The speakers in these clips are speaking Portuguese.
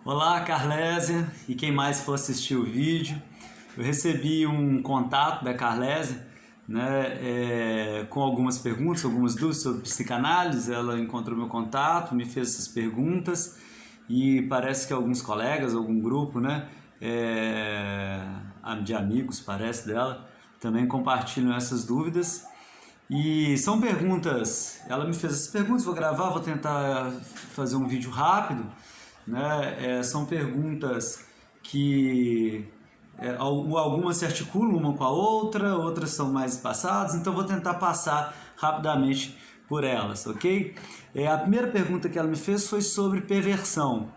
Olá, Carlésia e quem mais for assistir o vídeo. Eu recebi um contato da Carlésia, né, com algumas perguntas, algumas dúvidas sobre psicanálise. Ela encontrou meu contato, me fez essas perguntas e parece que alguns colegas, algum grupo, né, de amigos, parece dela, também compartilham essas dúvidas. E são perguntas, ela me fez essas perguntas, vou gravar, vou tentar fazer um vídeo rápido, né? São perguntas que algumas se articulam uma com a outra, outras são mais espaçadas, então vou tentar passar rapidamente por elas, ok? A primeira pergunta que ela me fez foi sobre perversão,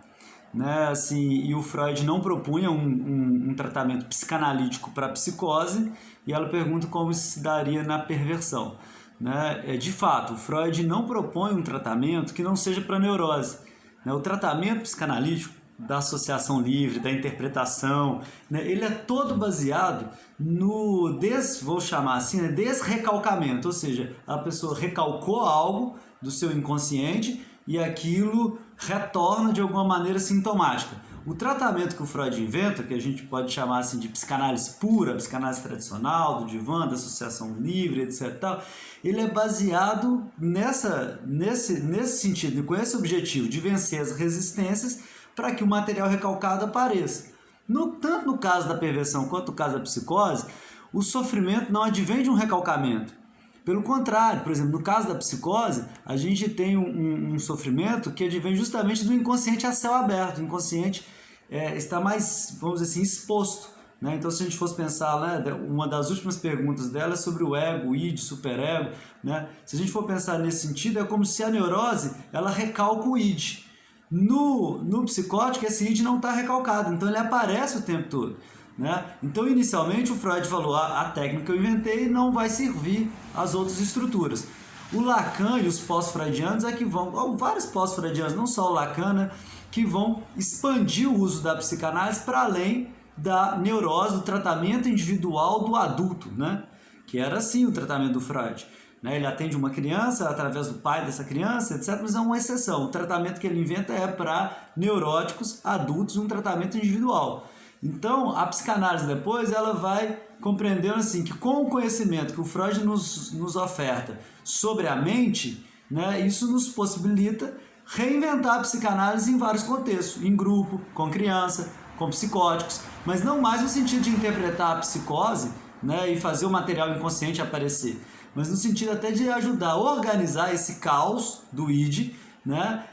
né? Assim, e o Freud não propunha um tratamento psicanalítico para psicose, e ela pergunta como isso se daria na perversão, né? De fato, o Freud não propõe um tratamento que não seja para neurose, né? O tratamento psicanalítico da associação livre, da interpretação, né? Ele é todo baseado no vou chamar assim, né? Desrecalcamento, ou seja, a pessoa recalcou algo do seu inconsciente e aquilo retorna de alguma maneira sintomática. O tratamento que o Freud inventa, que a gente pode chamar assim de psicanálise pura, psicanálise tradicional, do divã, da associação livre, etc. Ele é baseado nesse sentido, com esse objetivo de vencer as resistências para que o material recalcado apareça. Tanto no caso da perversão quanto no caso da psicose, o sofrimento não advém de um recalcamento. Pelo contrário, por exemplo, no caso da psicose, a gente tem um sofrimento que advém justamente do inconsciente a céu aberto. O inconsciente está mais, vamos dizer assim, exposto, né? Então, se a gente fosse pensar, né, uma das últimas perguntas dela é sobre o ego, o id, superego, né? Se a gente for pensar nesse sentido, é como se a neurose ela recalca o id. No psicótico, esse id não está recalcado, então ele aparece o tempo todo, né? Então, inicialmente, o Freud falou, a técnica que eu inventei não vai servir às outras estruturas. O Lacan e os pós-freudianos é que vão, vários pós-freudianos, não só o Lacan, né, que vão expandir o uso da psicanálise para além da neurose, do tratamento individual do adulto, né? Que era assim o tratamento do Freud. Ele atende uma criança através do pai dessa criança, etc., mas é uma exceção. O tratamento que ele inventa é para neuróticos adultos, um tratamento individual. Então, a psicanálise depois ela vai compreendendo assim, que com o conhecimento que o Freud nos oferta sobre a mente, né, isso nos possibilita reinventar a psicanálise em vários contextos, em grupo, com criança, com psicóticos, mas não mais no sentido de interpretar a psicose, né, e fazer o material inconsciente aparecer, mas no sentido até de ajudar a organizar esse caos do id, né,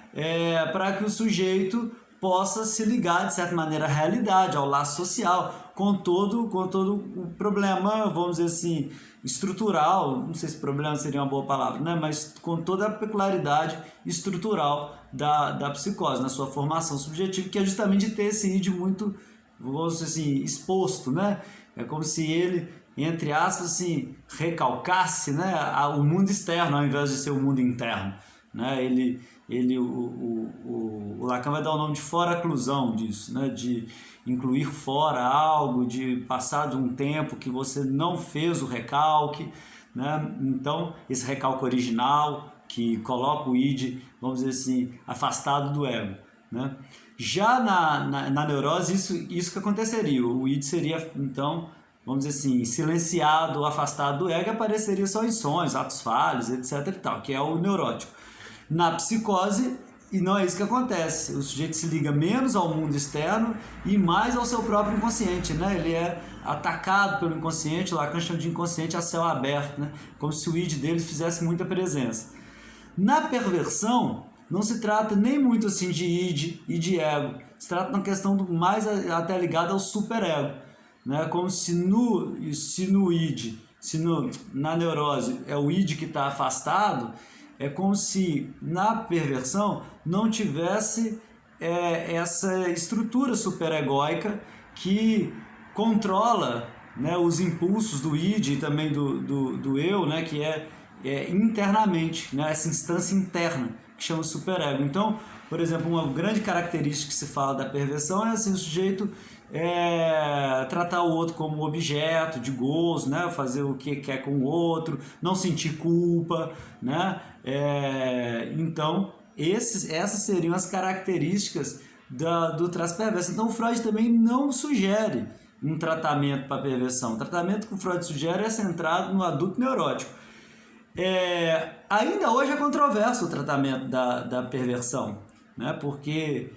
para que o sujeito possa se ligar, de certa maneira, à realidade, ao laço social, com todo o problema, vamos dizer assim, estrutural, não sei se problema seria uma boa palavra, né? Mas com toda a peculiaridade estrutural da psicose, na sua formação subjetiva, que é justamente ter esse id muito, vamos dizer assim, exposto, né? É como se ele, entre aspas, assim, recalcasse, né, o mundo externo ao invés de ser o mundo interno, né? O Lacan vai dar o nome de fora-clusão disso, né? De incluir fora algo, de passar de um tempo que você não fez o recalque, né? Então, esse recalque original que coloca o id, vamos dizer assim, afastado do ego, né? Já na neurose, isso que aconteceria. O id seria, então, vamos dizer assim, silenciado, afastado do ego, apareceria só em sonhos, atos falhos, etc. e tal, que é o neurótico. Na psicose, e não é isso que acontece. O sujeito se liga menos ao mundo externo e mais ao seu próprio inconsciente, né? Ele é atacado pelo inconsciente, o Lacan chama de inconsciente a céu aberto, né? Como se o id dele fizesse muita presença. Na perversão, não se trata nem muito assim de id e de ego, se trata de uma questão mais até ligada ao superego, né? Como se no id, na neurose é o id que está afastado, é como se na perversão não tivesse essa estrutura superegóica que controla, né, os impulsos do id e também do eu, né, que é internamente, né, essa instância interna que chama superego. Então, por exemplo, uma grande característica que se fala da perversão é assim, o sujeito tratar o outro como objeto de gozo, né? Fazer o que quer com o outro, não sentir culpa, né? Então, essas seriam as características do traço perverso. Então o Freud também não sugere um tratamento para perversão. O tratamento que o Freud sugere é centrado no adulto neurótico. Ainda hoje é controverso o tratamento da perversão, né? Porque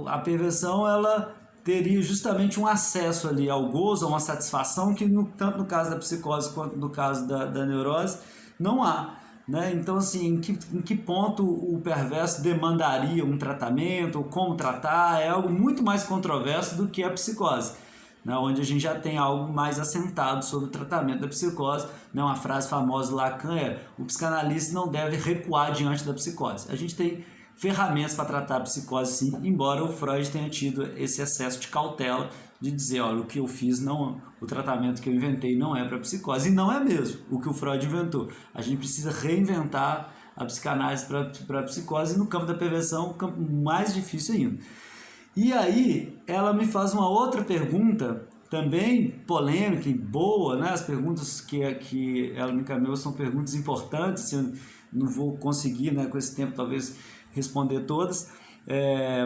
a perversão ela teria justamente um acesso ali ao gozo, a uma satisfação que tanto no caso da psicose quanto no caso da neurose não há, né? Então assim, em que ponto o perverso demandaria um tratamento, ou como tratar, é algo muito mais controverso do que a psicose, né? Onde a gente já tem algo mais assentado sobre o tratamento da psicose, né? Uma frase famosa do Lacan o psicanalista não deve recuar diante da psicose. A gente tem ferramentas para tratar a psicose sim, embora o Freud tenha tido esse excesso de cautela de dizer, olha, o que eu fiz o tratamento que eu inventei não é para psicose, e não é mesmo o que o Freud inventou. A gente precisa reinventar a psicanálise para psicose, e no campo da perversão, o campo mais difícil ainda. E aí, ela me faz uma outra pergunta, também polêmica e boa, né? As perguntas que ela me encaminhou são perguntas importantes, eu não vou conseguir, né, com esse tempo, talvez, responder todas,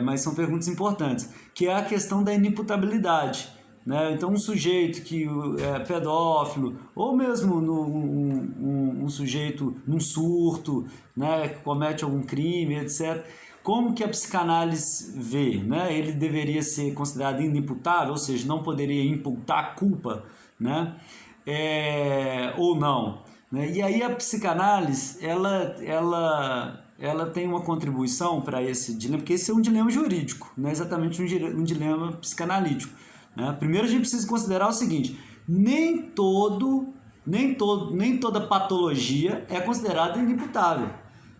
mas são perguntas importantes, que é a questão da inimputabilidade, né? Então um sujeito que é pedófilo, ou mesmo um sujeito num surto, né, que comete algum crime, etc., como que a psicanálise vê, né? Ele deveria ser considerado inimputável, ou seja, não poderia imputar culpa, né? Ou não, né? E aí a psicanálise, ela tem uma contribuição para esse dilema, porque esse é um dilema jurídico, não é exatamente um dilema psicanalítico, né? Primeiro a gente precisa considerar o seguinte, nem toda patologia é considerada inimputável,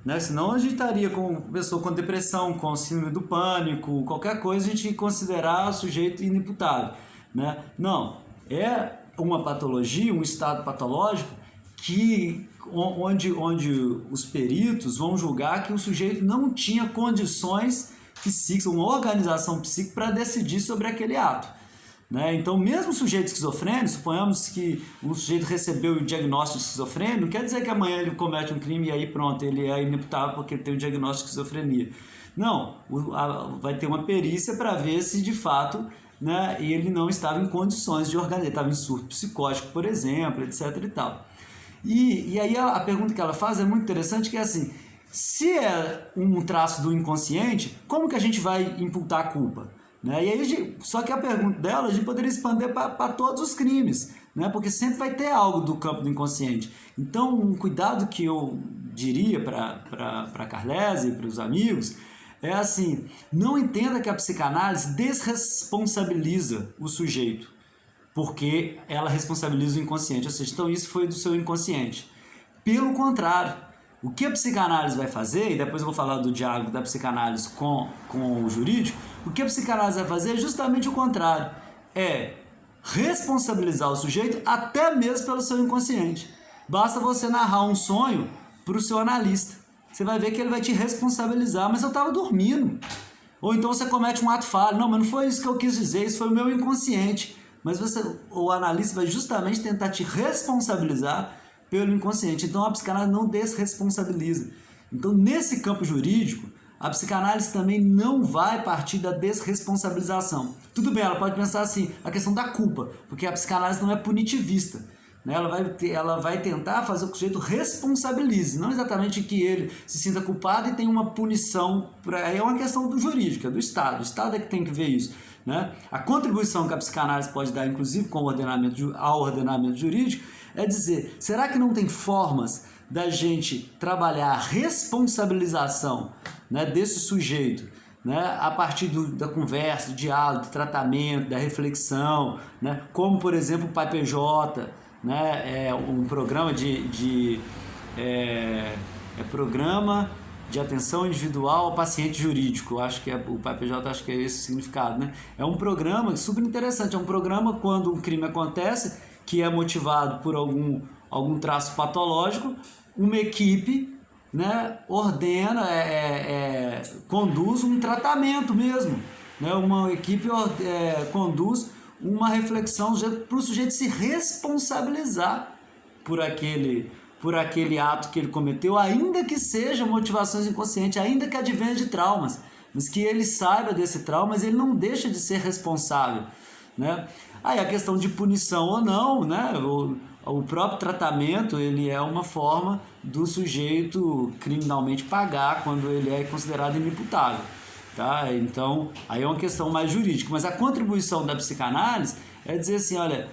né? Senão a gente estaria com pessoa com depressão, com síndrome do pânico, qualquer coisa a gente considerar o sujeito inimputável, né? Não, é uma patologia, um estado patológico onde os peritos vão julgar que o sujeito não tinha condições psíquicas, uma organização psíquica para decidir sobre aquele ato, né? Então, mesmo o sujeito esquizofrênico, suponhamos que um sujeito recebeu o diagnóstico de esquizofrênia, não quer dizer que amanhã ele comete um crime e aí pronto, ele é inimputável porque ele tem o diagnóstico de esquizofrenia. Não, vai ter uma perícia para ver se de fato, né, ele não estava em condições de organizar, estava em surto psicótico, por exemplo, etc. e tal. E aí a pergunta que ela faz é muito interessante, que é assim, se é um traço do inconsciente, como que a gente vai imputar a culpa? Né? E aí, só que a pergunta dela a gente poderia expandir para todos os crimes, né? Porque sempre vai ter algo do campo do inconsciente. Então, um cuidado que eu diria para a Carlese e para os amigos é assim, não entenda que a psicanálise desresponsabiliza o sujeito, porque ela responsabiliza o inconsciente, ou seja, então isso foi do seu inconsciente. Pelo contrário, o que a psicanálise vai fazer, e depois eu vou falar do diálogo da psicanálise com o jurídico, o que a psicanálise vai fazer é justamente o contrário, é responsabilizar o sujeito até mesmo pelo seu inconsciente. Basta você narrar um sonho para o seu analista, você vai ver que ele vai te responsabilizar, mas eu estava dormindo. Ou então você comete um ato falho, não, mas não foi isso que eu quis dizer, isso foi o meu inconsciente. Mas o analista vai justamente tentar te responsabilizar pelo inconsciente. Então a psicanálise não desresponsabiliza. Então nesse campo jurídico, a psicanálise também não vai partir da desresponsabilização. Tudo bem, ela pode pensar assim, a questão da culpa, porque a psicanálise não é punitivista, né? Ela vai tentar fazer com que o sujeito responsabilize, não exatamente que ele se sinta culpado e tenha uma punição. Aí é uma questão do jurídico, é do Estado. O Estado é que tem que ver isso, né? A contribuição que a psicanálise pode dar, inclusive com ao ordenamento jurídico, é dizer, será que não tem formas da gente trabalhar a responsabilização, né, desse sujeito, né, a partir da conversa, do diálogo, do tratamento, da reflexão, né, como, por exemplo, o PAPJ, né, é um programa programa de atenção individual ao paciente jurídico, acho que o PAPJ, acho que é esse o significado, né? É um programa super interessante, é um programa quando um crime acontece, que é motivado por algum traço patológico, uma equipe, né, ordena, conduz um tratamento mesmo, né? Uma equipe conduz uma reflexão para o sujeito se responsabilizar por aquele por aquele ato que ele cometeu, ainda que seja motivações inconscientes, ainda que advenha de traumas, mas que ele saiba desse trauma, mas ele não deixa de ser responsável, né? Aí a questão de punição ou não, né? O próprio tratamento, ele é uma forma do sujeito criminalmente pagar quando ele é considerado inimputável, tá? Então, aí é uma questão mais jurídica, mas a contribuição da psicanálise é dizer assim, olha,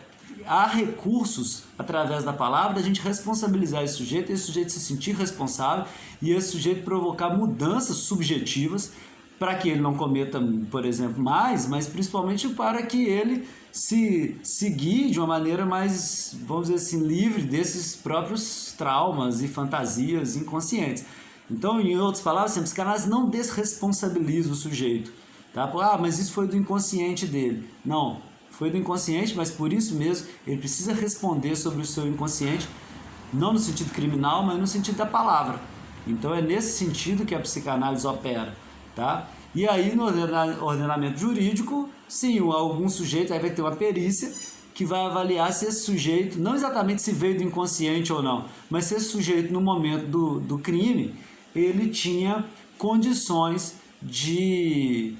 há recursos através da palavra da gente responsabilizar esse sujeito se sentir responsável e esse sujeito provocar mudanças subjetivas para que ele não cometa, por exemplo, mais, mas principalmente para que ele se guie de uma maneira mais, vamos dizer assim, livre desses próprios traumas e fantasias inconscientes. Então, em outras palavras, a psicanálise não desresponsabiliza o sujeito, tá? Ah, mas isso foi do inconsciente dele. Não, foi do inconsciente, mas por isso mesmo ele precisa responder sobre o seu inconsciente, não no sentido criminal, mas no sentido da palavra. Então é nesse sentido que a psicanálise opera, tá? E aí no ordenamento jurídico, sim, algum sujeito aí vai ter uma perícia que vai avaliar se esse sujeito, não exatamente se veio do inconsciente ou não, mas se esse sujeito no momento do crime, ele tinha condições de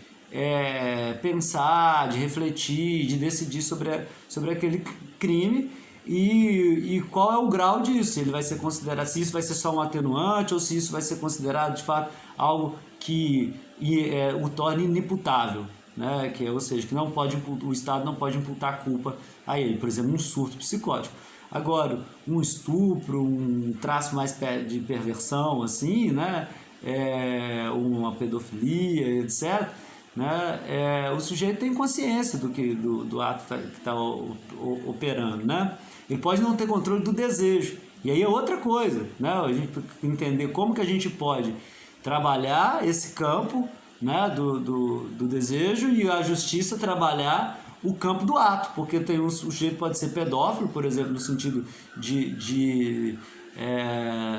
pensar, de refletir, de decidir sobre aquele crime e qual é o grau disso. Ele vai ser considerado, se isso vai ser só um atenuante ou se isso vai ser considerado de fato algo que o torne inimputável, né? Ou seja, que não pode, o Estado não pode imputar culpa a ele, por exemplo, um surto psicótico. Agora, um estupro, um traço mais de perversão, assim, né? Uma pedofilia, etc., né? O sujeito tem consciência do ato que está operando, né? Ele pode não ter controle do desejo, e aí é outra coisa, né? A gente entender como que a gente pode trabalhar esse campo, né, do desejo, e a justiça trabalhar o campo do ato, porque tem um sujeito pode ser pedófilo, por exemplo, no sentido de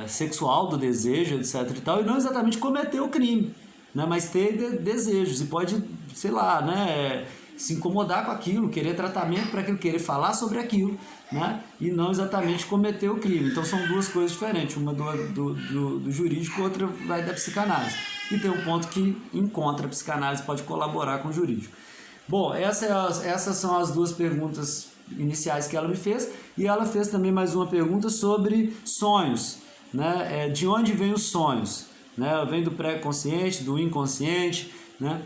sexual do desejo, etc. e tal, e não exatamente cometer o crime, né, mas ter desejos e pode, sei lá, né, se incomodar com aquilo, querer tratamento para aquilo, querer falar sobre aquilo, né, e não exatamente cometer o crime. Então são duas coisas diferentes, uma do jurídico, outra vai da psicanálise. E tem um ponto que encontra a psicanálise, pode colaborar com o jurídico. Bom, essas são as duas perguntas iniciais que ela me fez, e ela fez também mais uma pergunta sobre sonhos, né? De onde vêm os sonhos? Né? Vem do pré-consciente, do inconsciente, né?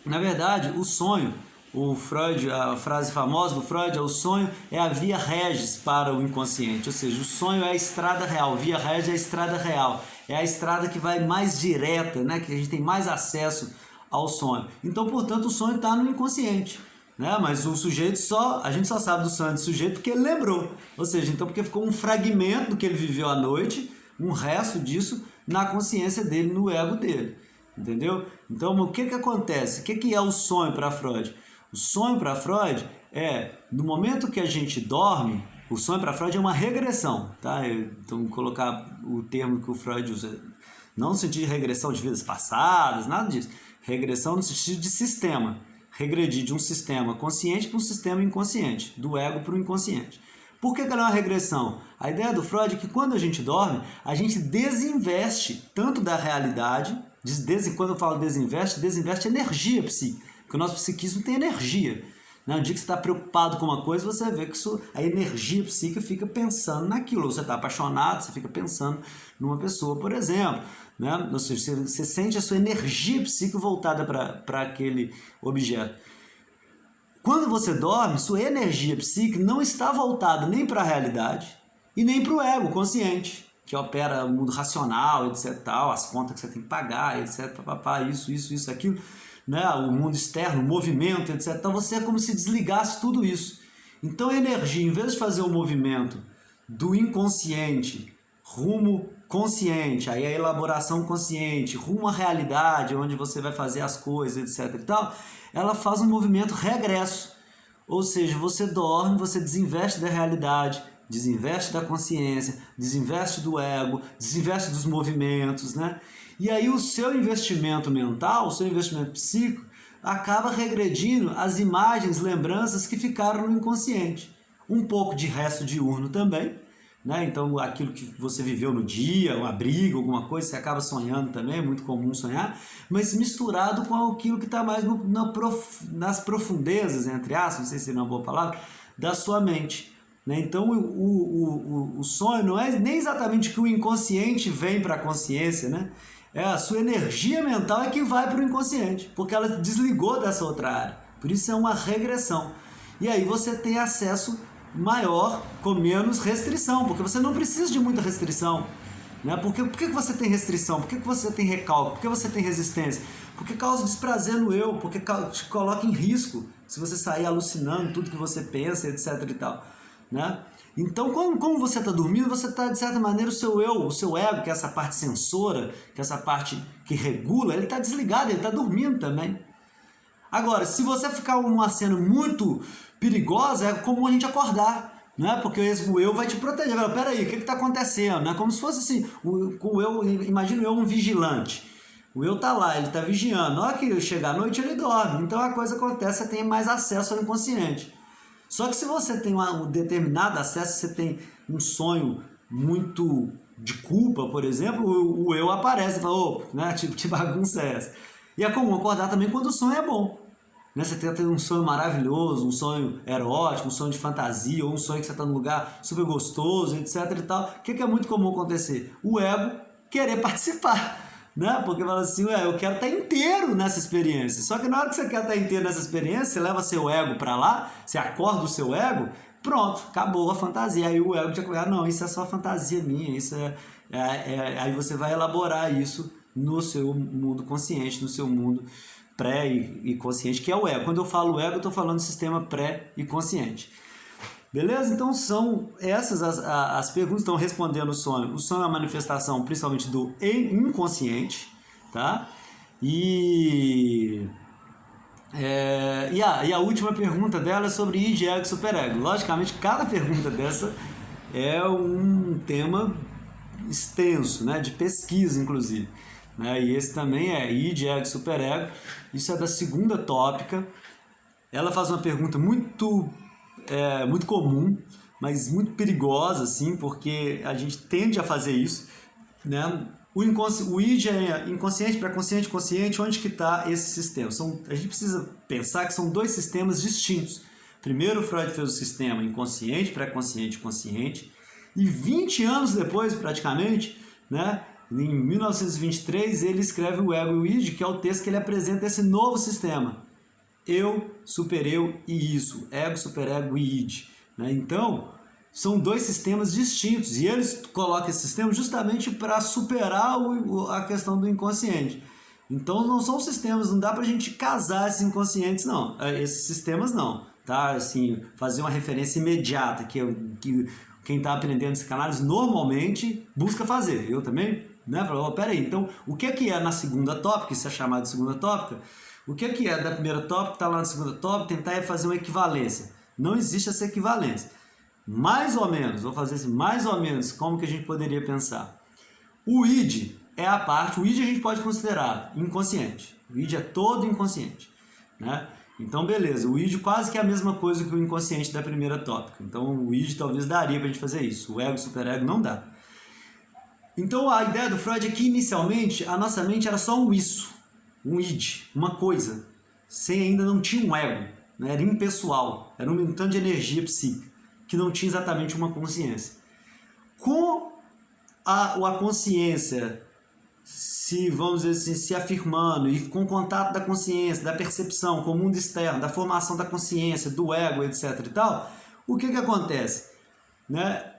Na verdade, o sonho, o Freud, a frase famosa do Freud, o sonho é a via regis para o inconsciente, ou seja, o sonho é a estrada real, via regis é a estrada real, é a estrada que vai mais direta, né? Que a gente tem mais acesso ao sonho. Então, portanto, o sonho está no inconsciente, né? Mas o sujeito a gente só sabe do sonho do sujeito porque ele lembrou, ou seja, então porque ficou um fragmento do que ele viveu à noite, um resto disso na consciência dele, no ego dele, entendeu? Então, o que acontece? O que é o sonho para Freud? O sonho para Freud no momento que a gente dorme, o sonho para Freud é uma regressão, tá? Então, vou colocar o termo que o Freud usa, não no sentido de regressão de vidas passadas, nada disso. Regressão no sentido de sistema. Regredir de um sistema consciente para um sistema inconsciente, do ego para o inconsciente. Por que ela é uma regressão? A ideia do Freud é que quando a gente dorme, a gente desinveste tanto da realidade, quando eu falo desinveste energia psíquica, porque o nosso psiquismo tem energia. No dia que você está preocupado com uma coisa, você vê que a energia psíquica fica pensando naquilo. Ou você está apaixonado, você fica pensando numa pessoa, por exemplo. Né? Ou seja, você sente a sua energia psíquica voltada para aquele objeto. Quando você dorme, sua energia psíquica não está voltada nem para a realidade e nem para o ego consciente, que opera o mundo racional, etc. Tal, as contas que você tem que pagar, etc. Papapá, isso, aquilo. Né? O mundo externo, o movimento, etc. Então você é como se desligasse tudo isso. Então a energia, em vez de fazer o movimento do inconsciente rumo consciente, aí a elaboração consciente, rumo à realidade, onde você vai fazer as coisas, etc. e tal, ela faz um movimento regresso. Ou seja, você dorme, você desinveste da realidade, desinveste da consciência, desinveste do ego, desinveste dos movimentos, né? E aí o seu investimento mental, o seu investimento psíquico, acaba regredindo as imagens, lembranças que ficaram no inconsciente. Um pouco de resto diurno também, né? Então aquilo que você viveu no dia, uma briga, alguma coisa, você acaba sonhando também, é muito comum sonhar, mas misturado com aquilo que está mais nas profundezas, entre aspas, não sei se é uma boa palavra, da sua mente. Né? Então o sonho não é nem exatamente que o inconsciente vem para a consciência, né? É a sua energia mental é que vai para o inconsciente, porque ela desligou dessa outra área. Por isso é uma regressão. E aí você tem acesso maior com menos restrição, porque você não precisa de muita restrição. Né? Por que você tem restrição? Por que você tem recalque? Por que você tem resistência? Porque causa desprazer no eu, porque te coloca em risco se você sair alucinando tudo que você pensa, etc e tal. Né? Então, como você está dormindo, você está, de certa maneira, o seu eu, o seu ego, que é essa parte sensora, que é essa parte que regula, ele está desligado, ele está dormindo também. Agora, se você ficar uma cena muito perigosa, é comum a gente acordar, né? Porque o eu vai te proteger. Peraí, o que está acontecendo? Né? Como se fosse assim, o eu, imagina o eu um vigilante. O eu está lá, ele está vigiando. Na hora que chegar à noite, ele dorme. Então a coisa acontece, você tem mais acesso ao inconsciente. Só que se você tem um determinado acesso, você tem um sonho muito de culpa, por exemplo, o eu aparece e fala, né, que bagunça é essa? E é comum acordar também quando o sonho é bom. Né? Você tem um sonho maravilhoso, um sonho erótico, um sonho de fantasia, ou um sonho que você está num lugar super gostoso, etc e tal. O que é muito comum acontecer? O ego querer participar. Né? Porque fala assim, eu quero estar inteiro nessa experiência. Só que na hora que você quer estar inteiro nessa experiência, você leva seu ego para lá, você acorda o seu ego, pronto, acabou a fantasia. Aí o ego já começa, não, isso é só fantasia minha, isso aí você vai elaborar isso no seu mundo consciente, no seu mundo pré e consciente, que é o ego. Quando eu falo ego, eu estou falando do sistema pré e consciente. Beleza? Então são essas as perguntas que estão respondendo o sonho. O sonho é a manifestação principalmente do inconsciente, tá? E a última pergunta dela é sobre id, ego e superego. Logicamente, cada pergunta dessa é um tema extenso, né? De pesquisa, inclusive. Né? E esse também é id, ego e superego. Isso é da segunda tópica. Ela faz uma pergunta muito comum, mas muito perigosa, assim, porque a gente tende a fazer isso, né? O id é inconsciente, pré-consciente, consciente, onde que está esse sistema? A gente precisa pensar que são dois sistemas distintos. Primeiro, Freud fez o sistema inconsciente, pré-consciente, consciente, e 20 anos depois, praticamente, né, em 1923, ele escreve o ego e o id, que é o texto que ele apresenta esse novo sistema. Eu, supereu e isso, ego, superego e id. Né? Então, são dois sistemas distintos e eles colocam esse sistema justamente para superar a questão do inconsciente. Então, não são sistemas, não dá para a gente casar esses inconscientes, não. Esses sistemas, não. Tá? Assim, fazer uma referência imediata, que quem está aprendendo psicanálise normalmente busca fazer. Eu também, né? Falo, peraí, então, o que é na segunda tópica, isso é chamado de segunda tópica? O que é da primeira tópica, está lá na segunda tópica, tentar fazer uma equivalência. Não existe essa equivalência. Mais ou menos, vou fazer assim, mais ou menos, como que a gente poderia pensar? O id é a parte, o id a gente pode considerar inconsciente. O id é todo inconsciente. Né? Então, beleza, o id quase que é a mesma coisa que o inconsciente da primeira tópica. Então, o id talvez daria para a gente fazer isso. O ego e o superego não dá. Então, a ideia do Freud é que, inicialmente, a nossa mente era só um isso. Um id, uma coisa, ainda não tinha um ego, né? Era impessoal, era um tanto de energia psíquica, que não tinha exatamente uma consciência. Com a consciência vamos dizer assim, se afirmando e com o contato da consciência, da percepção com o mundo externo, da formação da consciência, do ego, etc e tal, o que acontece? Né?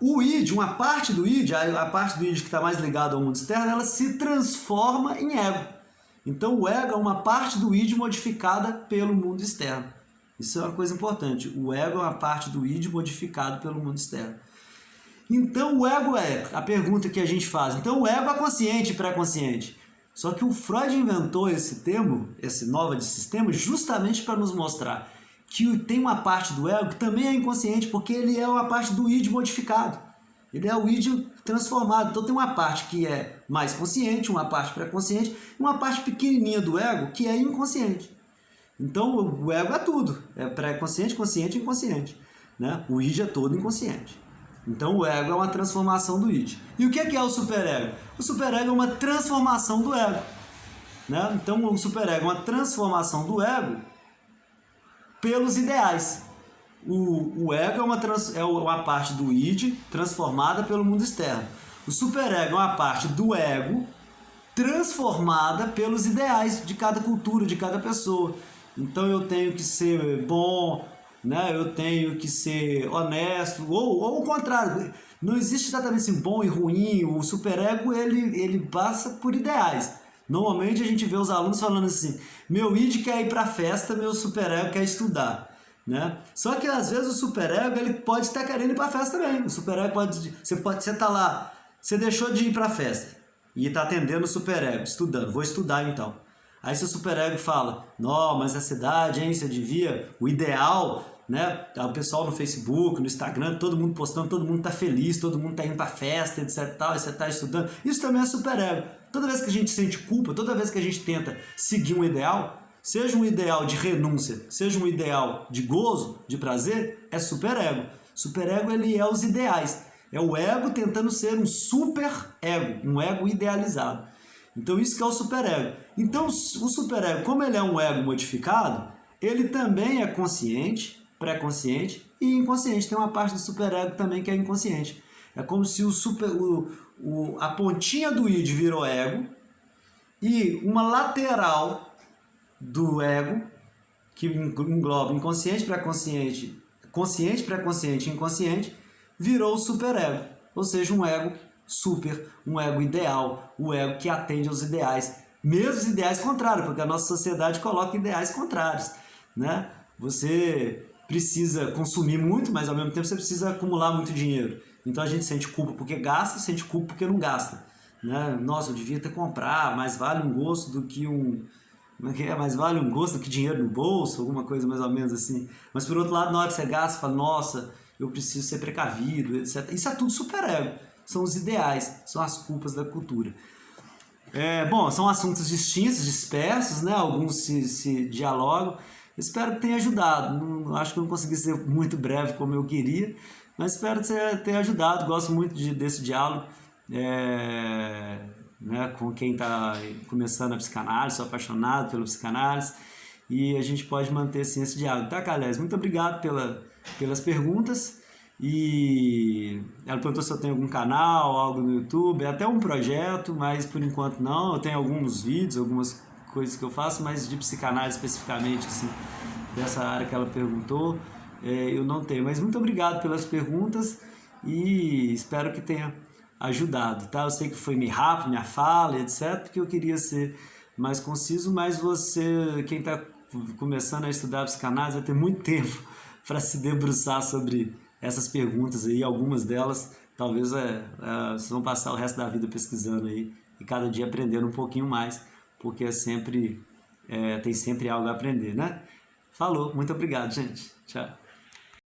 O id, uma parte do id, a parte do id que está mais ligada ao mundo externo, ela se transforma em ego. Então o ego é uma parte do id modificada pelo mundo externo. Isso é uma coisa importante. O ego é uma parte do id modificado pelo mundo externo. Então o ego a pergunta que a gente faz. Então o ego é consciente e pré-consciente. Só que o Freud inventou esse termo, esse nova de sistema, justamente para nos mostrar que tem uma parte do ego que também é inconsciente, porque ele é uma parte do id modificado. Ele é o id transformado. Então tem uma parte que é mais consciente, uma parte pré-consciente, e uma parte pequenininha do ego que é inconsciente. Então o ego é tudo. É pré-consciente, consciente e inconsciente. Né? O id é todo inconsciente. Então o ego é uma transformação do id. E o que é o superego? O superego é uma transformação do ego, né? Então o superego é uma transformação do ego pelos ideais. O ego é uma parte do id transformada pelo mundo externo. O superego é uma parte do ego transformada pelos ideais de cada cultura, de cada pessoa. Então eu tenho que ser bom, né? Eu tenho que ser honesto, ou o contrário. Não existe exatamente assim, bom e ruim. O superego ele passa por ideais. Normalmente a gente vê os alunos falando assim: meu id quer ir para a festa, meu superego quer estudar. Né? Só que às vezes o superego ele pode estar querendo ir para a festa também. O superego você tá lá, você deixou de ir para a festa e está atendendo o superego, estudando. Vou estudar então. Aí seu superego fala: não, mas a cidade, hein, você devia, o ideal, né? O pessoal no Facebook, no Instagram, todo mundo postando, todo mundo tá feliz, todo mundo tá indo pra festa, etc tal, e você tá estudando. Isso também é superego. Toda vez que a gente sente culpa, toda vez que a gente tenta seguir um ideal, seja um ideal de renúncia, seja um ideal de gozo, de prazer, é superego. Superego, ele é os ideais. É o ego tentando ser um super ego, um ego idealizado. Então isso que é o superego. Então o superego, como ele é um ego modificado, ele também é consciente, pré-consciente e inconsciente. Tem uma parte do superego também que é inconsciente. É como se a pontinha do id virou ego e uma lateral do ego, que engloba inconsciente, pré-consciente, consciente, pré-consciente e inconsciente, virou o superego. Ou seja, um ego super, um ego ideal, o ego que atende aos ideais, mesmo os ideais contrários, porque a nossa sociedade coloca ideais contrários, né? Você precisa consumir muito, mas ao mesmo tempo você precisa acumular muito dinheiro. Então a gente sente culpa porque gasta, sente culpa porque não gasta, né? Nossa, eu devia ter comprado, mais vale um gosto do que mais vale um gosto do que dinheiro no bolso, alguma coisa mais ou menos assim. Mas por outro lado, na hora que você gasta, você fala: nossa, eu preciso ser precavido, etc. Isso é tudo superego. São os ideais, são as culpas da cultura. Bom, são assuntos distintos, dispersos, né? Alguns se dialogam. Espero que tenha ajudado. Não, acho que não consegui ser muito breve como eu queria, mas espero que tenha ajudado. Gosto muito desse diálogo né, com quem está começando a psicanálise, sou apaixonado pela psicanálise, e a gente pode manter assim, esse diálogo. Tá, Calés? Muito obrigado pelas perguntas. E ela perguntou se eu tenho algum canal, algo no YouTube, até um projeto, mas por enquanto não. Eu tenho alguns vídeos, algumas coisas que eu faço, mas de psicanálise especificamente, assim, dessa área que ela perguntou, eu não tenho. Mas muito obrigado pelas perguntas e espero que tenha ajudado, tá? Eu sei que foi meio rápido, minha fala, etc, porque eu queria ser mais conciso, mas você, quem está começando a estudar psicanálise, vai ter muito tempo para se debruçar sobre essas perguntas aí. Algumas delas talvez vocês vão passar o resto da vida pesquisando aí e cada dia aprendendo um pouquinho mais, porque tem sempre algo a aprender, né? Falou, muito obrigado, gente. Tchau.